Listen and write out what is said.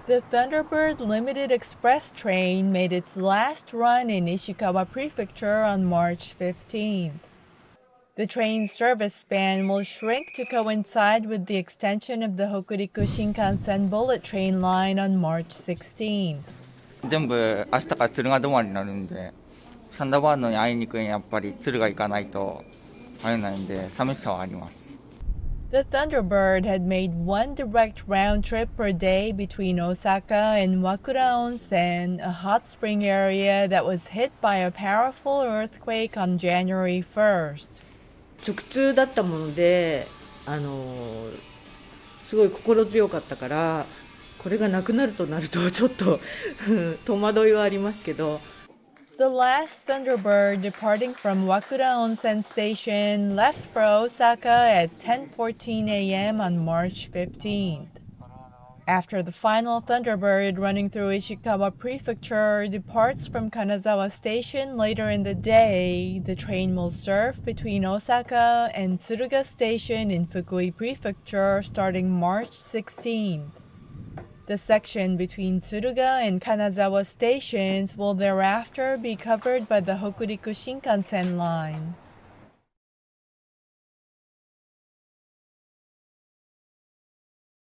The Thunderbird Limited Express train made its last run in Ishikawa Prefecture on March 15th. The train's service span will shrink to coincide with the extension of the Hokuriku Shinkansen bullet train line on March 16th. 全部明日から敦賀止まりになるんで、サンダーバードに会いに行くにやっぱり敦賀行かないと会えないんで、寂しさはあります。The Thunderbird had made one direct round trip per day between Osaka and Wakura Onsen, a hot spring area that was hit by a powerful earthquake on January 1st. 直通だったもので、すごい心強かったから、これがなくなるとなるとちょっと戸惑いはありますけど。The last Thunderbird departing from Wakura Onsen Station left for Osaka at 10:14 a.m. on March 15th. After the final Thunderbird running through Ishikawa Prefecture departs from Kanazawa Station later in the day, the train will serve between Osaka and Tsuruga Station in Fukui Prefecture starting March 16th. The section between Tsuruga and Kanazawa stations will thereafter be covered by the Hokuriku Shinkansen line.